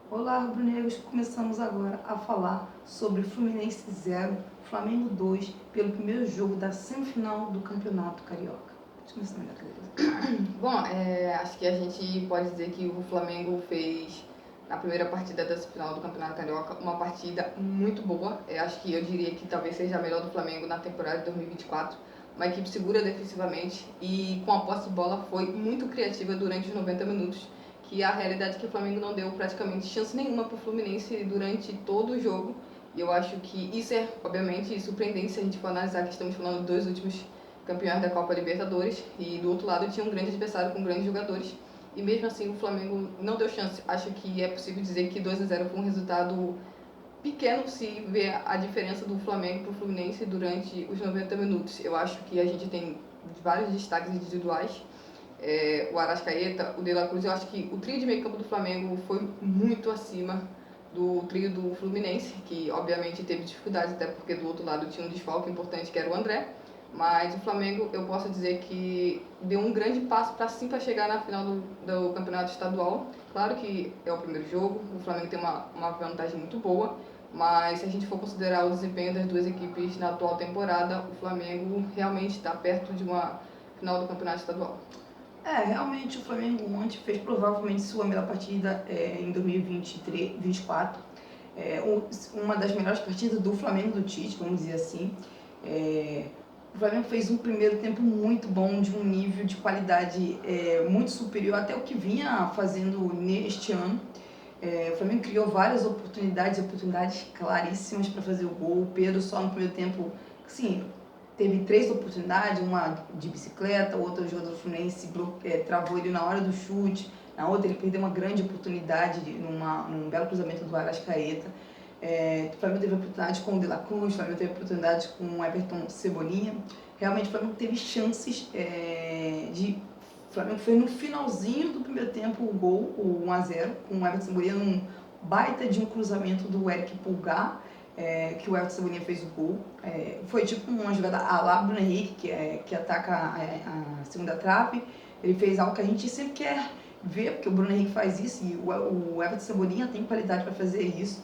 Olá, rubro-negros. Começamos agora a falar sobre Fluminense 0, Flamengo 2, pelo primeiro jogo da semifinal do Campeonato Carioca. Vamos começar, minha querida. Bom, acho que a gente pode dizer que o Flamengo fez, na primeira partida dessa final do Campeonato Carioca, uma partida muito boa. Acho que eu diria que talvez seja a melhor do Flamengo na temporada de 2024. Uma equipe segura defensivamente e com a posse de bola foi muito criativa durante os 90 minutos, que a realidade é que o Flamengo não deu praticamente chance nenhuma para o Fluminense durante todo o jogo. E eu acho que isso é, obviamente, surpreendente se a gente for analisar que estamos falando dos dois últimos campeões da Copa Libertadores, e do outro lado tinha um grande adversário com grandes jogadores, e mesmo assim o Flamengo não deu chance. Acho que é possível dizer que 2-0 foi um resultado pequeno se vê a diferença do Flamengo para o Fluminense durante os 90 minutos. Eu acho que a gente tem vários destaques individuais, o Arrascaeta, o De La Cruz. Eu acho que o trio de meio campo do Flamengo foi muito acima do trio do Fluminense, que obviamente teve dificuldades, até porque do outro lado tinha um desfalque importante que era o André. Mas o Flamengo, eu posso dizer que deu um grande passo para chegar na final do campeonato estadual. Claro que é o primeiro jogo, o Flamengo tem uma vantagem muito boa, mas se a gente for considerar o desempenho das duas equipes na atual temporada, o Flamengo realmente está perto de uma final do campeonato estadual. Realmente o Flamengo ontem fez provavelmente sua melhor partida em 2023-24. Uma das melhores partidas do Flamengo do Tite, vamos dizer assim. O Flamengo fez um primeiro tempo muito bom, de um nível de qualidade muito superior até o que vinha fazendo neste ano. O Flamengo criou várias oportunidades claríssimas para fazer o gol. O Pedro só no primeiro tempo, sim, teve 3 oportunidades, uma de bicicleta, outra o jogador do Fluminense travou ele na hora do chute, na outra ele perdeu uma grande oportunidade num belo cruzamento do Arrascaeta. O Flamengo teve oportunidade com o De La Cruz, o Flamengo teve oportunidade com o Everton Cebolinha. Realmente o Flamengo teve chances o Flamengo fez no finalzinho do primeiro tempo o gol, o 1-0, com o Everton Cebolinha num baita de um cruzamento do Eric Pulgar, que o Everton Cebolinha fez o gol. Foi tipo uma jogada à la Bruno Henrique, que ataca a segunda trave. Ele fez algo que a gente sempre quer ver, porque o Bruno Henrique faz isso e o Everton Cebolinha tem qualidade para fazer isso.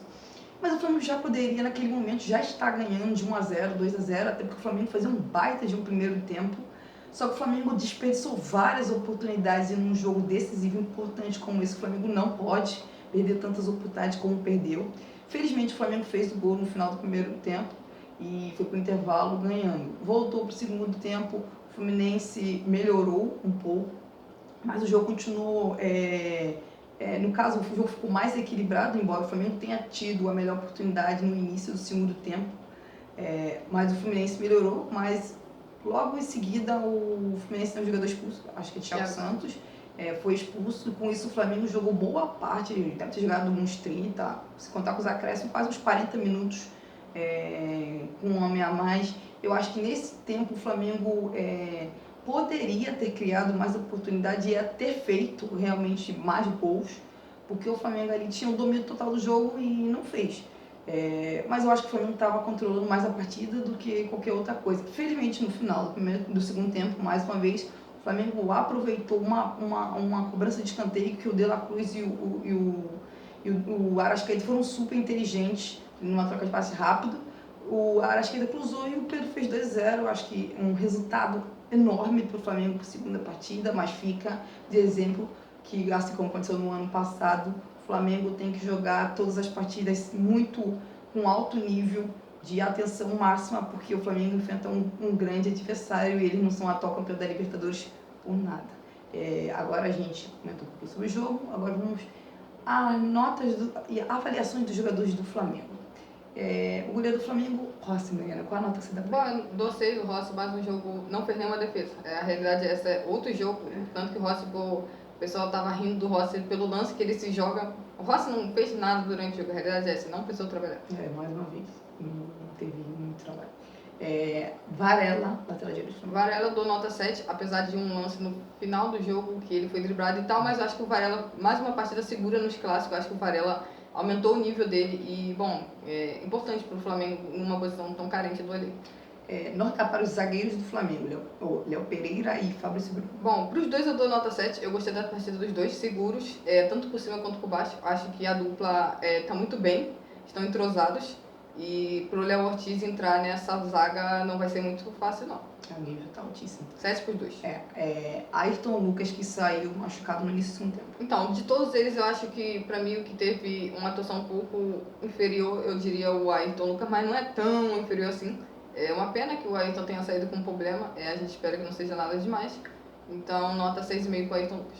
Mas o Flamengo já poderia, naquele momento, já estar ganhando de 1-0, 2-0, até porque o Flamengo fazia um baita de um primeiro tempo. Só que o Flamengo desperdiçou várias oportunidades e num jogo decisivo importante como esse, o Flamengo não pode perder tantas oportunidades como perdeu. Felizmente o Flamengo fez o gol no final do primeiro tempo e foi para o intervalo ganhando. Voltou para o segundo tempo, o Fluminense melhorou um pouco, mas o jogo continuou... no caso, o jogo ficou mais equilibrado, embora o Flamengo tenha tido a melhor oportunidade no início do segundo tempo. Mas o Fluminense melhorou, mas logo em seguida o Fluminense tem um jogador expulso, acho que é Thiago Santos, foi expulso. Com isso o Flamengo jogou boa parte, deve ter jogado uns 30, se contar com os acréscimos, quase uns 40 minutos com um homem a mais. Eu acho que nesse tempo o Flamengo poderia ter criado mais oportunidade e ia ter feito realmente mais gols, porque o Flamengo ali tinha o domínio total do jogo e não fez. Mas eu acho que o Flamengo estava controlando mais a partida do que qualquer outra coisa. Felizmente, no final do segundo tempo, mais uma vez, o Flamengo aproveitou uma cobrança de escanteio que o De La Cruz e o Arrascaeta foram super inteligentes numa troca de passe rápido. O Arrascaeta cruzou e o Pedro fez 2-0. Acho que um resultado enorme para o Flamengo para a segunda partida, mas fica de exemplo que, assim como aconteceu no ano passado, o Flamengo tem que jogar todas as partidas muito com alto nível de atenção máxima, porque o Flamengo enfrenta um grande adversário e eles não são atual campeão da Libertadores por nada. Agora a gente comentou um pouquinho sobre o jogo, agora vamos às notas e avaliações dos jogadores do Flamengo. O goleiro do Flamengo, Rossi, Mariana, qual a nota que você dá pra ele? Bom, do 6, o Rossi mais um jogo não fez nenhuma defesa. A realidade é essa, é outro jogo, tanto que o Rossi, o pessoal tava rindo do Rossi pelo lance que ele se joga. O Rossi não fez nada durante o jogo, a realidade é essa, não precisou trabalhar. Mais uma vez, não teve muito trabalho. Varela, lateral direito. Varela dou nota 7, apesar de um lance no final do jogo que ele foi driblado e tal, mas eu acho que o Varela, mais uma partida segura nos clássicos, eu acho que o Varela aumentou o nível dele e, bom, é importante para o Flamengo numa posição tão carente do elenco. Nota para os zagueiros do Flamengo, Léo Pereira e Fabrício Bruno. Bom, para os dois eu dou nota 7. Eu gostei da partida dos dois, seguros, tanto por cima quanto por baixo. Acho que a dupla está muito bem, estão entrosados. E para o Léo Ortiz entrar nessa zaga não vai ser muito fácil, não. O nível tá altíssimo. 7 para os dois. Ayrton Lucas, que saiu machucado no início do segundo tempo. Então, de todos eles, eu acho que, para mim, o que teve uma atuação um pouco inferior, eu diria o Ayrton Lucas, mas não é tão inferior assim. É uma pena que o Ayrton tenha saído com um problema, a gente espera que não seja nada demais. Então, nota 6,5 para o Ayrton Lucas.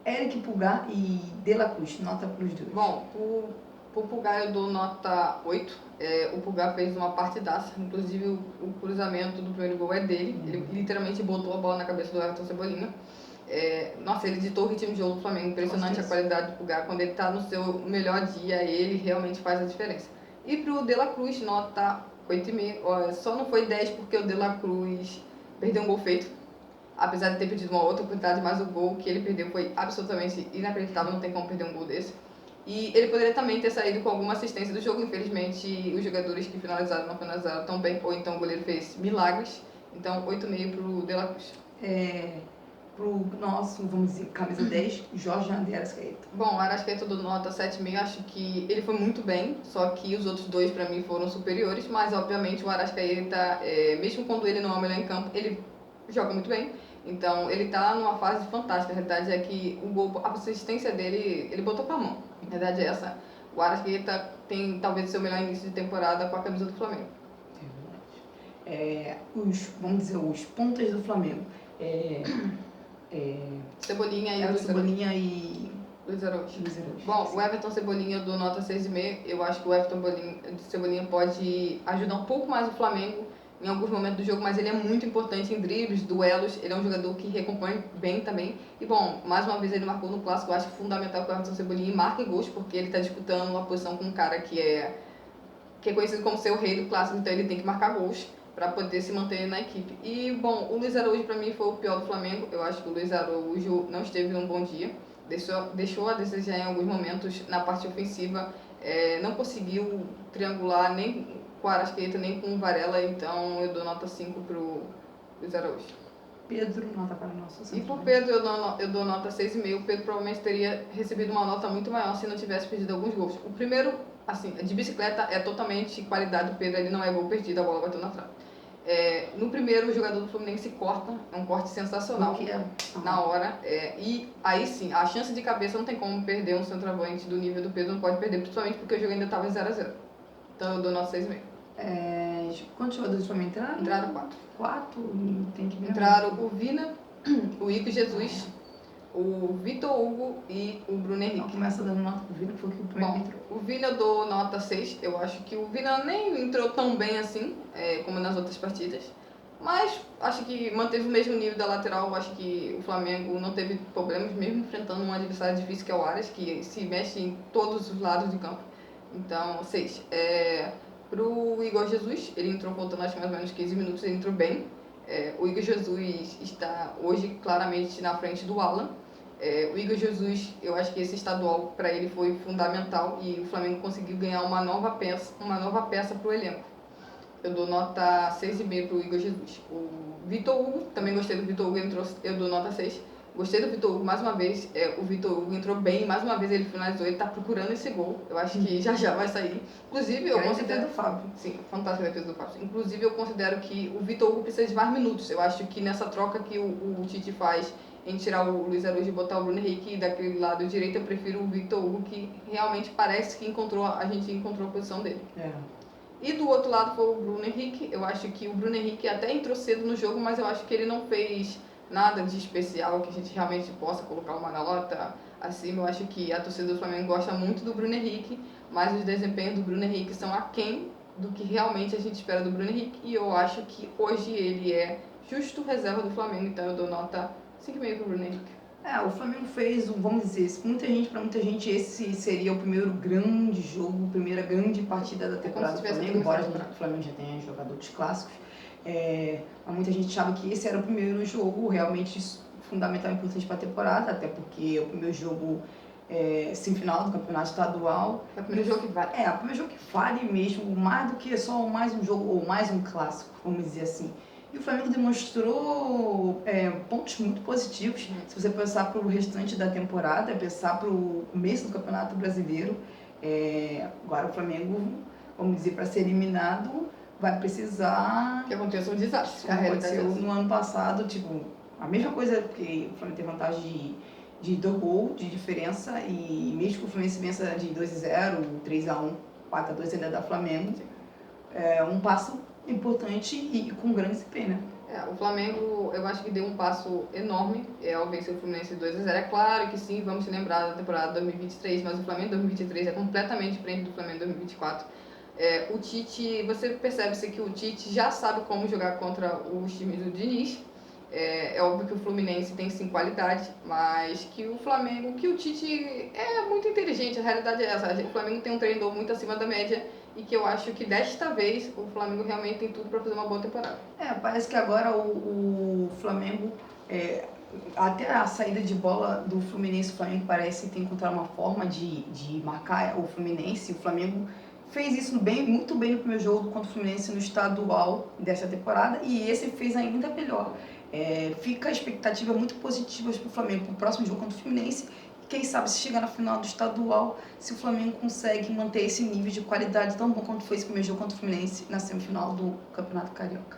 Eric Pulgar e De La Cruz, nota para os dois. Bom, pro Pulgar eu dou nota 8. O Pulgar fez uma partidaça, inclusive o cruzamento do primeiro gol é dele. Ele literalmente botou a bola na cabeça do Everton Cebolinha. Nossa, ele ditou o ritmo de jogo do Flamengo. Impressionante a qualidade do Pulgar. Quando ele está no seu melhor dia, ele realmente faz a diferença. E pro De La Cruz, nota 8,5. Só não foi 10 porque o De La Cruz perdeu um gol feito. Apesar de ter perdido uma outra oportunidade, mas o gol que ele perdeu foi absolutamente inacreditável. Não tem como perder um gol desse. E ele poderia também ter saído com alguma assistência do jogo. Infelizmente, os jogadores que finalizaram não finalizaram tão bem. Ou então o goleiro fez milagres. Então, 8,5 pro De La Cruz. Pro nosso, vamos dizer, camisa 10, Jorge André Arrascaeta. Bom, o Arrascaeta do nota 7,5, acho que ele foi muito bem, só que os outros dois para mim foram superiores, mas obviamente o Arrascaeta, mesmo quando ele não é o melhor em campo, ele joga muito bem. Então ele tá numa fase fantástica. A realidade é que o gol, a assistência dele, ele botou pra mão. A verdade é essa. O Arrascaeta tem talvez o seu melhor início de temporada com a camisa do Flamengo. Vamos dizer, os pontas do Flamengo. Cebolinha e Luiz Araújo. Bom, o Everton Cebolinha eu dou nota 6,5. Eu acho que o Everton Cebolinha pode ajudar um pouco mais o Flamengo em alguns momentos do jogo, mas ele é muito importante em dribles, duelos. Ele é um jogador que recompõe bem também. E bom, mais uma vez ele marcou no clássico. Eu acho fundamental que o Everton Cebolinha marque gols, porque ele está disputando uma posição com um cara que é conhecido como ser o rei do clássico, então ele tem que marcar gols para poder se manter na equipe. E, bom, o Luiz Araújo para mim foi o pior do Flamengo. Eu acho que o Luiz Araújo não esteve num bom dia. Deixou a desejar em alguns momentos na parte ofensiva. Não conseguiu triangular nem com o Arrascaeta, nem com o Varela. Então, eu dou nota 5 pro Luiz Araújo. Pedro, nota para o nosso. E por Pedro, eu dou nota 6,5. O Pedro provavelmente teria recebido uma nota muito maior se não tivesse perdido alguns gols. O primeiro, assim, de bicicleta é totalmente qualidade do Pedro. Ele não é gol perdido, a bola bateu na trave. No primeiro, o jogador do Fluminense corta, é um corte sensacional na hora. E aí sim, a chance de cabeça não tem como perder um centroavante do nível do Pedro, não pode perder, principalmente porque o jogo ainda estava 0-0. Então eu dou nota 6,5. Quantos jogadores do Flamengo entraram? Entraram 4. 4? Tem que ver. Entraram o Vina, o Igor Jesus, o Vitor Hugo e o Bruno Henrique. Então, começa dando nota pro Vina, que foi o que o primeiro entrou. O Vina eu dou nota 6. Eu acho que o Vina nem entrou tão bem assim, como nas outras partidas. Mas acho que manteve o mesmo nível da lateral. Eu acho que o Flamengo não teve problemas, mesmo enfrentando um adversário difícil que é o Aras, que se mexe em todos os lados do campo. Então, 6. Pro Igor Jesus, ele entrou faltando acho que mais ou menos 15 minutos, ele entrou bem. O Igor Jesus está hoje claramente na frente do Alan. O Igor Jesus, eu acho que esse estadual para ele foi fundamental e o Flamengo conseguiu ganhar uma nova peça para o elenco. Eu dou nota 6,5 para o Igor Jesus. O Vitor Hugo, também gostei do Vitor Hugo, eu dou nota 6. Gostei do Vitor Hugo mais uma vez. O Vitor Hugo entrou bem, mais uma vez ele finalizou, ele está procurando esse gol. Eu acho que já vai sair. Inclusive, eu considero. do Fábio. Sim, fantástica a defesa do Fábio. Inclusive, eu considero que o Vitor Hugo precisa de mais minutos. Eu acho que nessa troca que o Tite faz em tirar o Luiz Araújo e botar o Bruno Henrique daquele lado direito, eu prefiro o Vitor Hugo, que realmente parece que a gente encontrou a posição dele. E do outro lado foi o Bruno Henrique. Eu acho que o Bruno Henrique até entrou cedo no jogo, mas eu acho que ele não fez nada de especial que a gente realmente possa colocar uma nota acima. Eu acho que a torcida do Flamengo gosta muito do Bruno Henrique, mas os desempenhos do Bruno Henrique são aquém do que realmente a gente espera do Bruno Henrique. E eu acho que hoje ele é justo reserva do Flamengo, então eu dou nota 5,5 pro Bruno Henrique. O Flamengo fez, vamos dizer, para muita gente esse seria o primeiro grande jogo, a primeira grande partida da temporada do Flamengo, embora o Flamengo já tenha jogado outros clássicos. Mas muita gente achava que esse era o primeiro jogo realmente fundamental e importante para a temporada, até porque é o primeiro jogo semifinal do campeonato estadual. É o primeiro jogo que vale. É, o primeiro jogo que vale mesmo, mais do que só mais um jogo ou mais um clássico, vamos dizer assim. E o Flamengo demonstrou pontos muito positivos. Se você pensar para o restante da temporada, pensar para o começo do Campeonato Brasileiro, agora o Flamengo, vamos dizer, para ser eliminado, vai precisar... Que aconteça um desastre. Como aconteceu no ano passado, tipo, a mesma coisa, porque o Flamengo tem vantagem de 2 gols de diferença, e mesmo que o Fluminense vença de 2-0, 3-1, 4-2 ainda dá Flamengo, é um passo importante e com grande desempenho. O Flamengo, eu acho que deu um passo enorme ao vencer o Fluminense 2-0. É claro que sim, vamos se lembrar da temporada 2023, mas o Flamengo 2023 é completamente diferente do Flamengo 2024. O Tite, você percebe-se que o Tite já sabe como jogar contra os times do Diniz. É óbvio que o Fluminense tem sim qualidade, mas que o Flamengo, que o Tite é muito inteligente, a realidade é essa. O Flamengo tem um treinador muito acima da média e que eu acho que desta vez o Flamengo realmente tem tudo para fazer uma boa temporada. Parece que agora o Flamengo, até a saída de bola do Fluminense, o Flamengo parece ter encontrado uma forma de marcar o Fluminense. O Flamengo fez isso muito bem no primeiro jogo contra o Fluminense no estadual dessa temporada, e esse fez ainda melhor. Fica a expectativa muito positiva para o Flamengo, para o próximo jogo contra o Fluminense. Quem sabe se chegar na final do estadual, se o Flamengo consegue manter esse nível de qualidade tão bom quanto foi esse primeiro jogo contra o Fluminense na semifinal do Campeonato Carioca.